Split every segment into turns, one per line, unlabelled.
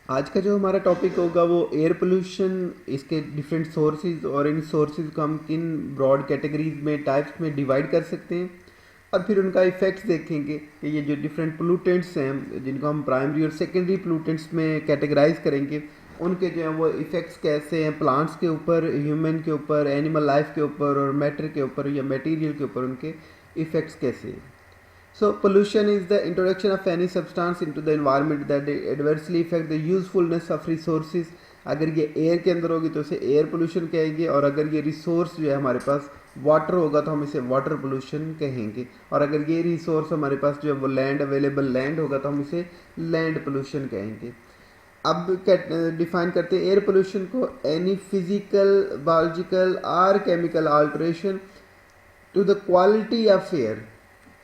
आज का जो हमारा टॉपिक होगा वो एयर पोल्यूशन, इसके डिफरेंट सोर्सेज और इन सोर्सेज को हम किन ब्रॉड कैटेगरीज में, टाइप्स में डिवाइड कर सकते हैं। और फिर उनका इफेक्ट्स देखेंगे कि ये जो डिफरेंट पोल्यूटेंट्स हैं जिनको हम प्राइमरी और सेकेंडरी पोल्यूटेंट्स में कैटेगराइज करेंगे, उनके जो है वो इफेक्ट्स कैसे हैं प्लांट्स के ऊपर, ह्यूमन के ऊपर, एनिमल लाइफ के ऊपर और मैटर के ऊपर या मटेरियल के ऊपर उनके इफेक्ट्स कैसे हैं। So pollution is the introduction of any substance into the environment that adversely affect the usefulness of resources. अगर ये एयर के अंदर होगी तो उसे एयर पोल्यूशन कहेंगे, और अगर ये रिसोर्स जो है हमारे पास वाटर होगा तो हम इसे वाटर पोल्यूशन कहेंगे, और अगर ये रिसोर्स हमारे पास जो है वो लैंड, अवेलेबल लैंड होगा तो हम इसे लैंड पोल्यूशन कहेंगे। अब डिफाइन करते हैं एयर पोल्यूशन को, एनी फिजिकल, बायोलॉजिकल और chemical alteration to the quality of air.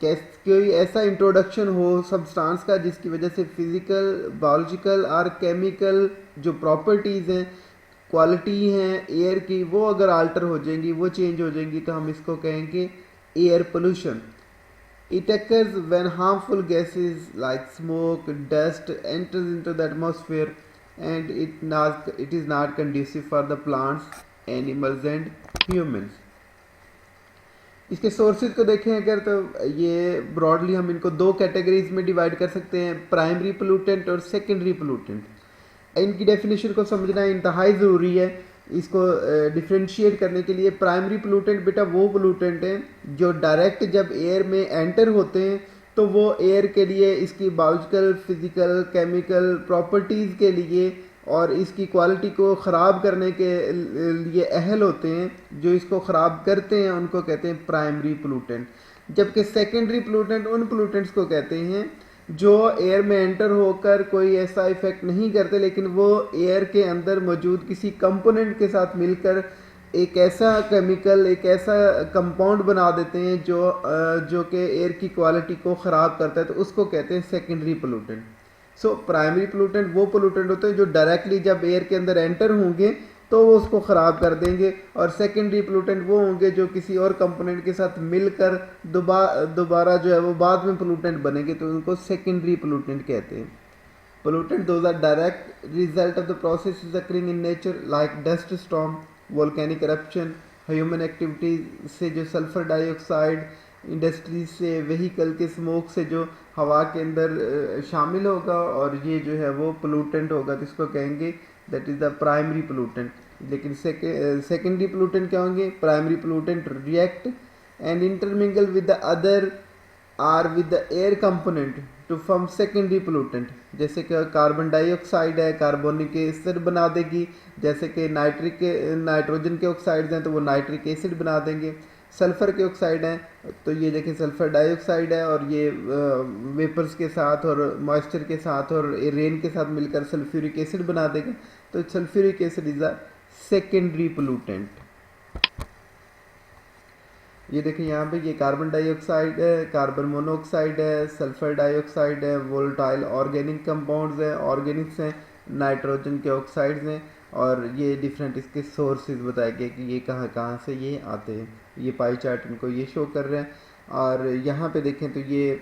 कोई ऐसा इंट्रोडक्शन हो सब्सटेंस का जिसकी वजह से फिजिकल, बायोलॉजिकल और केमिकल जो प्रॉपर्टीज़ हैं, क्वालिटी हैं एयर की, वो अगर आल्टर हो जाएंगी, वो चेंज हो जाएंगी, तो हम इसको कहेंगे air pollution. It occurs when harmful gases like smoke, dust enters into the atmosphere and it is not conducive for the plants, animals and humans. इसके सोर्सेज को देखें अगर, तो ये ब्रॉडली हम इनको दो कैटेगरीज में डिवाइड कर सकते हैं, प्राइमरी पोल्यूटेंट और सेकेंडरी पोल्यूटेंट। इनकी डेफिनेशन को समझना इंतहाई ज़रूरी है। इसको डिफ्रेंशिएट करने के लिए, प्राइमरी पोल्यूटेंट बेटा वो पोल्यूटेंट हैं जो डायरेक्ट जब एयर में एंटर होते हैं तो वो एयर के लिए, इसकी बायोलॉजिकल, फिजिकल, केमिकल प्रॉपर्टीज़ के लिए और इसकी क्वालिटी को ख़राब करने के लिए अहल होते हैं। जो इसको ख़राब करते हैं उनको कहते हैं प्राइमरी पोल्यूटेंट, जबकि सेकेंडरी पोल्यूटेंट उन पोल्यूटेंट्स को कहते हैं जो एयर में एंटर होकर कोई ऐसा इफेक्ट नहीं करते, लेकिन वो एयर के अंदर मौजूद किसी कंपोनेंट के साथ मिलकर एक ऐसा केमिकल, एक ऐसा कंपाउंड बना देते हैं जो कि एयर की क्वालिटी को ख़राब करता है, तो उसको कहते हैं secondary pollutant. So primary pollutant वो पोल्यूटेंट होते हैं जो डायरेक्टली जब एयर के अंदर एंटर होंगे तो वो उसको ख़राब कर देंगे, और सेकेंडरी पोल्यूटेंट वो होंगे जो किसी और कंपोनेंट के साथ मिलकर दोबारा जो है वो बाद में पोल्यूटेंट बनेंगे, तो उनको सेकेंडरी पोल्यूटेंट कहते हैं। Pollutant those are direct result of the process occurring in nature like dust storm, volcanic corruption, human activities से जो सल्फर डाइऑक्साइड, इंडस्ट्रीज से, व्हीकल के स्मोक से जो हवा के अंदर शामिल होगा, और ये जो है वो पोल्यूटेंट होगा, तो इसको कहेंगे that is the primary pollutant. लेकिन सेकेंडरी पोल्यूटेंट क्या होंगे? Primary pollutant react and intermingle with the other or with the air component to form secondary pollutant. जैसे कि कार्बन डाइऑक्साइड है, कार्बोनिक एसिड बना देगी, जैसे कि नाइट्रोजन के ऑक्साइड्स हैं तो वो नाइट्रिक एसिड बना देंगे, सल्फ़र के ऑक्साइड हैं तो ये देखिए सल्फ़र डाइऑक्साइड है, और ये वेपर्स के साथ और मॉइस्चर के साथ और रेन के साथ मिलकर सल्फ्यूरिक एसिड बना देगा, तो sulphuric acid is a secondary pollutant. ये देखिए यहाँ पे ये कार्बन डाइऑक्साइड है, कार्बन मोनोऑक्साइड है, सल्फर डाइऑक्साइड है, वोलेटाइल ऑर्गेनिक कंपाउंड्स हैं, ऑर्गेनिक्स हैं, नाइट्रोजन के ऑक्साइड्स हैं, और ये डिफरेंट इसके सोर्सेज बताए गए कि ये कहाँ कहाँ से ये आते हैं। ये पाई चार्ट इनको ये शो कर रहे हैं। और यहाँ पे देखें तो ये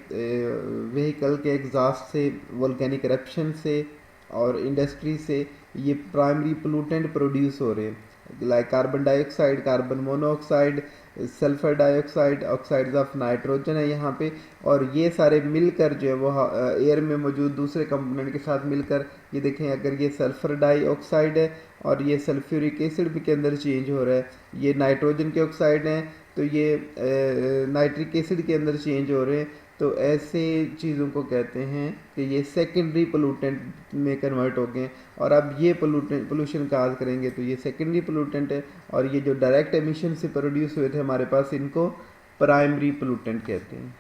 व्हीकल के एग्जॉस्ट से, वोल्केनिक एरप्शन से और इंडस्ट्री से ये प्राइमरी पोल्यूटेंट प्रोड्यूस हो रहे हैं, like carbon dioxide, carbon monoxide, sulphur dioxide, oxides of nitrogen है यहाँ पे, और ये सारे मिलकर जो है वो एयर में मौजूद दूसरे कंपोनेंट के साथ मिलकर, ये देखें अगर ये सल्फर डाइऑक्साइड है और ये सल्फ्यूरिक एसिड भी के अंदर चेंज हो रहा है, ये नाइट्रोजन के ऑक्साइड हैं तो ये नाइट्रिक एसिड के अंदर चेंज हो रहे हैं, तो ऐसे चीज़ों को कहते हैं कि ये सेकेंडरी पोल्यूटेंट में कन्वर्ट हो गए। और अब ये पोल्यूशन काज करेंगे तो ये सेकेंडरी पोल्यूटेंट है, और ये जो डायरेक्ट एमिशन से प्रोड्यूस हुए थे हमारे पास, इनको प्राइमरी पोल्यूटेंट कहते हैं।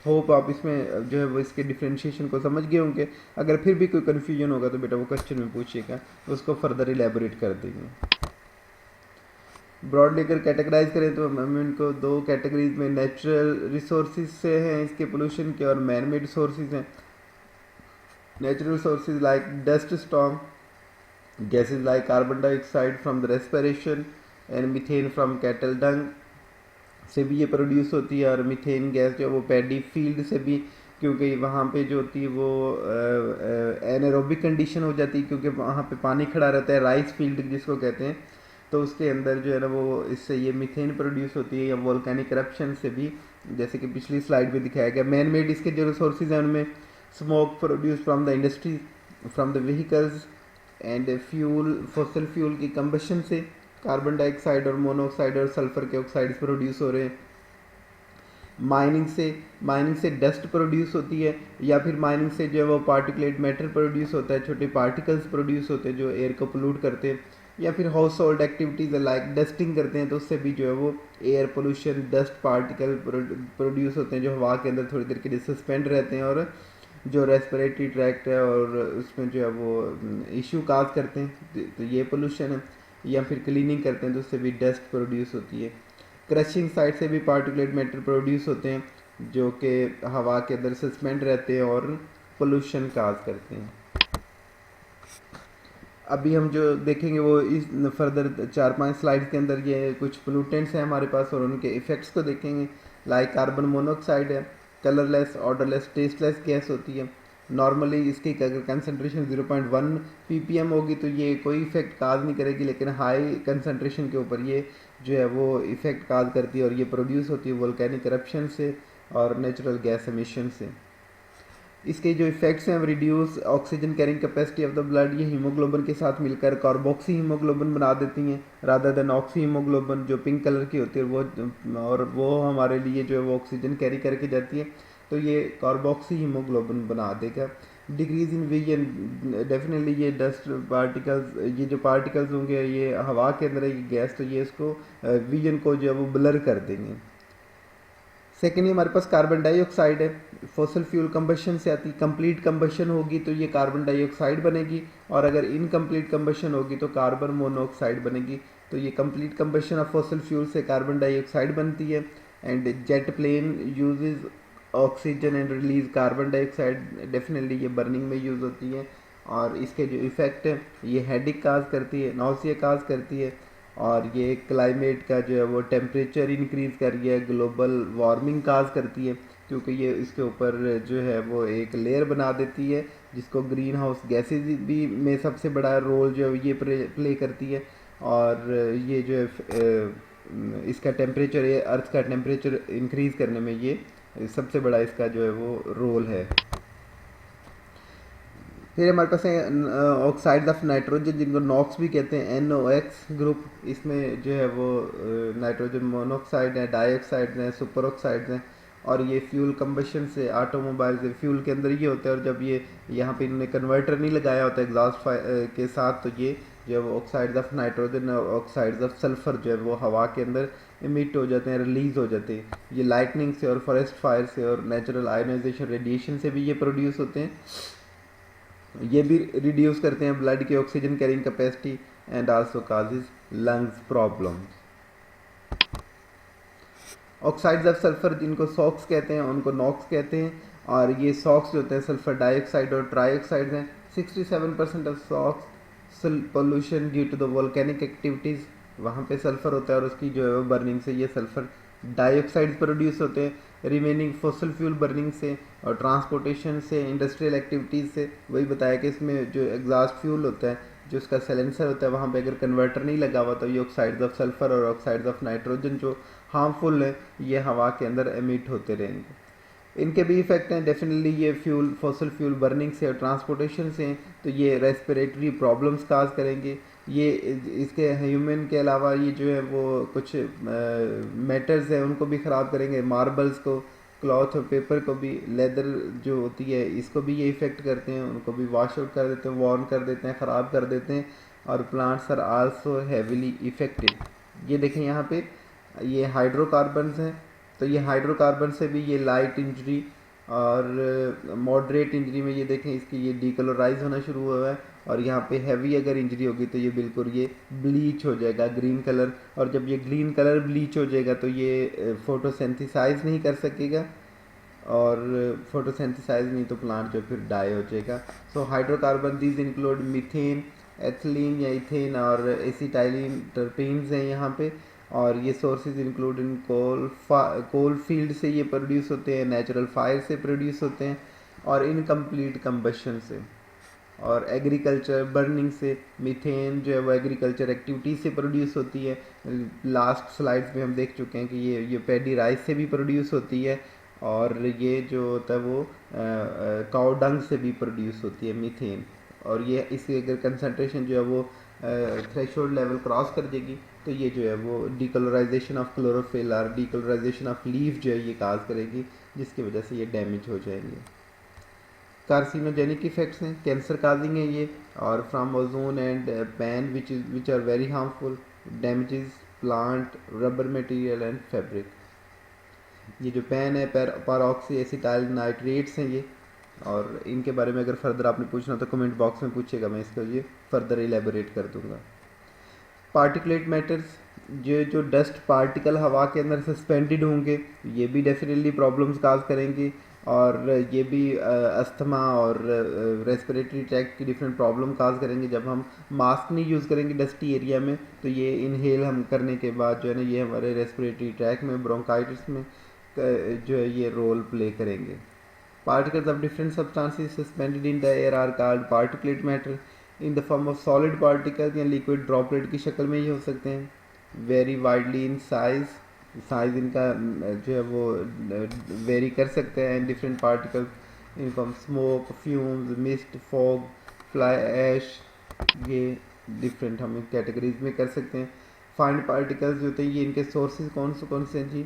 होप आप इसमें जो है वो इसके डिफ्रेंशिएशन को समझ गए होंगे। अगर फिर भी कोई कन्फ्यूजन होगा तो बेटा वो क्वेश्चन में पूछिएगा, उसको फर्दर इलेबोरेट कर देंगे। ब्रॉडली अगर कैटेगराइज करें तो हम इनको दो कैटेगरीज में, नेचुरल रिसोर्सेज से हैं इसके पोल्यूशन के, और मैन मेड सोर्सेज हैं। Natural sources like dust storm, gases like carbon dioxide from the respiration and methane from cattle डंग से भी ये प्रोड्यूस होती है, और मीथेन गैस जो वो पैडी फील्ड से भी क्योंकि वहाँ पे जो होती है वो एनारोबिक कंडीशन हो जाती है, क्योंकि वहाँ पे पानी खड़ा रहता है, राइस फील्ड जिसको कहते हैं। तो उसके अंदर जो है ना वो इससे ये मीथेन प्रोड्यूस होती है, या वोल्केनिक करप्शन से भी, जैसे कि पिछली स्लाइड में दिखाया गया। मैन मेड इसके जो रिसोर्सेज हैं उनमें smoke produce from the industry, from the vehicles and fuel, fossil fuel की कंबशन से कार्बन डाइऑक्साइड और मोनोऑक्साइड और सल्फर के ऑक्साइड्स प्रोड्यूस हो रहे हैं। माइनिंग से डस्ट प्रोड्यूस होती है, या फिर माइनिंग से जो है वो पार्टिकुलेट मैटर प्रोड्यूस होता है, छोटे पार्टिकल्स प्रोड्यूस होते हैं जो एयर को पोल्यूट करते हैं। या फिर house hold activities like dusting करते हैं, तो उससे भी जो है वो air pollution, dust particle produce होते हैं जो हवा के अंदर थोड़ी देर के लिए सस्पेंड रहते हैं, और जो रेस्पिरेटरी ट्रैक्ट है और उसमें जो है वो इशू काज करते हैं, तो ये पोल्यूशन है। या फिर क्लीनिंग करते हैं तो उससे भी डस्ट प्रोड्यूस होती है। क्रशिंग साइड से भी पार्टिकुलेट मैटर प्रोड्यूस होते हैं जो कि हवा के अंदर सस्पेंड रहते हैं और पोल्यूशन काज करते हैं। अभी हम जो देखेंगे वो इस फर्दर 4-5 स्लाइड्स के अंदर ये कुछ पोल्यूटेंट्स हैं हमारे पास और उनके इफ़ेक्ट्स को देखेंगे। लाइक कार्बन मोनोऑक्साइड है, कलरलेस, ऑर्डरलेस, टेस्टलेस गैस होती है। नॉर्मली इसकी अगर कंसनट्रेशन 0.1 ppm होगी तो ये कोई इफेक्ट काज नहीं करेगी, लेकिन हाई कंसनट्रेशन के ऊपर ये जो है वो इफेक्ट काज करती है, और ये प्रोड्यूस होती है वोल्केनिक करप्शन से और नेचुरल गैस एमिशन से। इसके जो इफेक्ट्स हैं, reduce oxygen carrying capacity of the blood, ये हीमोग्लोबिन के साथ मिलकर कार्बोक्सी हीमोग्लोबिन बना देती हैं रादर देन ऑक्सी हीमोग्लोबिन जो पिंक कलर की होती है वो हमारे लिए जो है वो ऑक्सीजन कैरी करके जाती है, तो ये कार्बोक्सी हीमोग्लोबिन बना देगा। डिक्रीज इन विजन, डेफिनेटली ये डस्ट पार्टिकल्स, ये जो पार्टिकल्स होंगे ये हवा के अंदर है गैस, तो ये इसको विजन को जो है वो ब्लर कर देंगे। सेकेंडली हमारे पास कार्बन डाइऑक्साइड है, फॉसिल फ्यूल कंबशन से आती, कंप्लीट कंबशन होगी तो ये कार्बन डाइऑक्साइड बनेगी, और अगर इनकम्प्लीट कंबशन होगी तो कार्बन मोनोऑक्साइड बनेगी। तो ये complete combustion of fossil fuel से कार्बन डाइऑक्साइड बनती है, and jet plane uses oxygen and release carbon dioxide, definitely ये बर्निंग में यूज़ होती है। और इसके जो इफ़ेक्ट है ये हेडिक काज करती है, नौसिया काज करती है, और ये क्लाइमेट का जो है वो टेम्परेचर इंक्रीज़ कर रही है, ग्लोबल वार्मिंग काज करती है, क्योंकि ये इसके ऊपर जो है वो एक लेयर बना देती है जिसको ग्रीन हाउस गैसेज भी में सबसे बड़ा रोल जो है ये प्ले करती है। और ये जो है इसका टेम्परेचर, ये अर्थ का टेम्परेचर इंक्रीज़ करने में ये सबसे बड़ा इसका जो है वो रोल है। फिर हमारे पास है ऑक्साइड्स ऑफ नाइट्रोजन जिनको नॉक्स भी कहते हैं, NOx ग्रुप। इसमें जो है वो नाइट्रोजन मोनोऑक्साइड है, डाइऑक्साइड हैं, सुपर ऑक्साइड्स हैं, और ये फ्यूल कंबशन से, ऑटोमोबाइल से फ्यूल के अंदर ये होता है, और जब ये यहाँ पे इन्होंने कन्वर्टर नहीं लगाया होता एग्जॉस्ट के साथ, तो ये जो है वो ऑक्साइड्स ऑफ नाइट्रोजन और ऑक्साइड्स ऑफ सल्फर जो है वो हवा के अंदर इमिट हो जाते हैं, रिलीज हो जाते हैं। ये लाइटनिंग से और फॉरेस्ट फायर से और नेचुरल आयोनाइजेशन रेडिएशन से भी ये प्रोड्यूस होते हैं। ये भी रिड्यूस करते हैं ब्लड की oxygen carrying capacity and also causes lungs problems. Oxides of sulphur जिनको सॉक्स कहते हैं उनको नॉक्स कहते हैं, और ये सॉक्स जो होते हैं सल्फर डाइऑक्साइड और ट्राइऑक्साइड हैं। 67% of SOx pollution due to the volcanic activities, वहाँ पे सल्फर होता है और उसकी जो है वो बर्निंग से ये सल्फर डाइऑक्साइड प्रोड्यूस होते हैं। रिमेनिंग फॉसिल फ्यूल बर्निंग से और ट्रांसपोर्टेशन से, इंडस्ट्रियल एक्टिविटीज़ से। वही बताया कि इसमें जो एग्जॉस्ट फ्यूल होता है, जो उसका सैलेंसर होता है, वहाँ पे अगर कन्वर्टर नहीं लगा हुआ तो ये ऑक्साइड्स ऑफ सल्फर और ऑक्साइड्स ऑफ नाइट्रोजन जो हार्मफुल है ये हवा के अंदर एमिट होते रहेंगे। इनके भी इफेक्ट हैं डेफिनेटली, ये फ्यूल फॉसिल फ्यूल बर्निंग से और ट्रांसपोर्टेशन से हैं, तो ये रेस्पिरेटरी प्रॉब्लम्स काज करेंगे। ये इसके ह्यूमन के अलावा ये जो है वो कुछ मेटल्स हैं उनको भी ख़राब करेंगे, मार्बल्स को, क्लॉथ और पेपर को भी, लेदर जो होती है इसको भी ये इफ़ेक्ट करते हैं, उनको भी वॉश आउट कर देते हैं, वॉर्न कर देते हैं, ख़राब कर देते हैं। और plants are also heavily affected. ये देखें यहाँ पे ये हाइड्रोकार्बन्स हैं, तो ये हाइड्रोकार्बन से भी ये लाइट इंजरी और मॉडरेट इंजरी में ये देखें इसकी ये डीकलोराइज होना शुरू हुआ है, और यहाँ पे हैवी अगर इंजरी होगी तो ये बिल्कुल ये ब्लीच हो जाएगा ग्रीन कलर, और जब ये ग्रीन कलर ब्लीच हो जाएगा तो ये फोटोसिंथेसाइज नहीं कर सकेगा, और फोटोसिंथेसाइज नहीं तो प्लांट जो फिर डाई हो जाएगा। So hydrocarbon these include methane, ethylene या इथेन और एसिटाइलिन टर्पेन्स हैं यहाँ पे। और ये sources include in coal field से ये प्रोड्यूस होते हैं, नेचुरल फायर से प्रोड्यूस होते हैं, और इनकम्प्लीट कंबशन से, और एग्रीकल्चर बर्निंग से। मीथेन जो है वो एग्रीकल्चर एक्टिविटी से प्रोड्यूस होती है। लास्ट स्लाइड्स में हम देख चुके हैं कि ये पैडी राइस से भी प्रोड्यूस होती है, और ये जो होता है वो काउ डंग से भी प्रोड्यूस होती है मीथेन। और ये इसकी अगर कंसनट्रेशन जो है वो थ्रेशोल्ड लेवल क्रॉस कर देगी तो ये जो है वो डीकलराइजेशन ऑफ क्लोरोफिल और डीकलराइजेशन ऑफ लीफ जो है ये काज करेगी, जिसकी वजह से ये डैमेज हो जाएंगे। कार्सिनोजेनिक इफेक्ट्स हैं, कैंसर काजिंग है ये, और from ozone and PAN which are very harmful, damages plant, rubber material and fabric. ये जो पैन है परऑक्सी एसिटाइल नाइट्रेट्स हैं ये, और इनके बारे में अगर फर्दर आपने पूछना तो कमेंट बॉक्स में पूछेगा, मैं इसके लिए फर्दर इलेबोरेट कर दूंगा। पार्टिकुलेट मैटर्स, जो डस्ट पार्टिकल हवा के अंदर सस्पेंडेड होंगे ये भी डेफिनेटली प्रॉब्लम्स काज करेंगे, और ये भी अस्थमा और रेस्पिरेटरी ट्रैक्ट की डिफरेंट प्रॉब्लम काज करेंगे। जब हम मास्क नहीं यूज़ करेंगे डस्टी एरिया में तो ये इनहेल हम करने के बाद जो है ना ये हमारे रेस्पिरेटरी ट्रैक्ट में ब्रोंकाइटिस में जो है ये रोल प्ले करेंगे। Particles of different substances suspended in the air are called particulate matter in the form of solid particles या लिक्विड ड्रॉपलेट की शक्ल में ये हो सकते हैं। वेरी वाइडली इन साइज इनका जो है वो वेरी कर सकते हैं। Different particles in form smoke, fumes, mist, fog, fly ash, ये डिफरेंट हम कैटेगरीज में कर सकते हैं। फाइन पार्टिकल्स जो होते हैं ये इनके सोर्सेज कौन से हैं जी,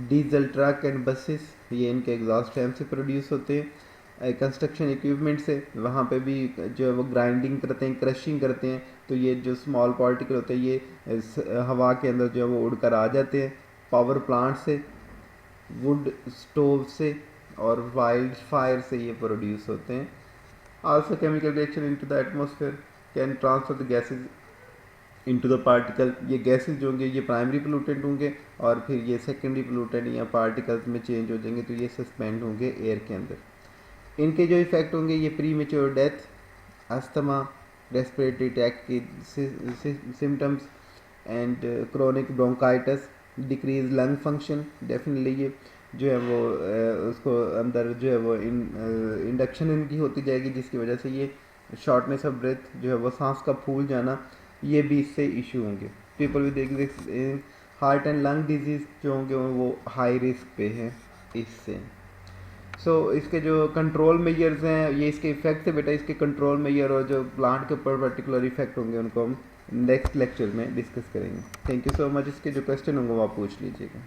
डीजल ट्रक एंड बसेस, ये इनके एग्जॉस्ट फैन से प्रोड्यूस होते हैं। कंस्ट्रक्शन इक्विपमेंट से, वहाँ पे भी जो है वो ग्राइंडिंग करते हैं, क्रशिंग करते हैं, तो ये जो स्मॉल पार्टिकल होते हैं ये हवा के अंदर जो है वो उड़कर आ जाते हैं। पावर प्लांट से, वुड स्टोव से, और वाइल्ड फायर से ये प्रोड्यूस होते हैं। Also chemical reaction into the atmosphere can transfer the gases into the particle. ये गैसेज जो होंगे ये प्राइमरी पोल्यूटेंट होंगे, और फिर ये सेकेंडरी पोल्यूटेंट या पार्टिकल्स में चेंज हो जाएंगे, तो ये सस्पेंड होंगे एयर के अंदर। इनके जो इफेक्ट होंगे ये premature death, asthma, respiratory tract की symptoms and chronic bronchitis, decrease lung function. Definitely ये जो है वो उसको अंदर जो है वो इंडक्शन इनकी होती जाएगी, जिसकी वजह से ये शॉर्टनेस ऑफ ब्रेथ जो है वो सांस का फूल जाना, ये भी इससे इशू होंगे। People with heart and lung disease जो होंगे वो हाई रिस्क पे हैं इससे। सो इसके जो कंट्रोल मेजर्स हैं ये इसके इफेक्ट है बेटा, इसके कंट्रोल मेजर और जो प्लांट के ऊपर पर्टिकुलर इफेक्ट होंगे उनको हम नेक्स्ट लेक्चर में डिस्कस करेंगे। Thank you so much. इसके जो क्वेश्चन होंगे वो आप पूछ लीजिएगा।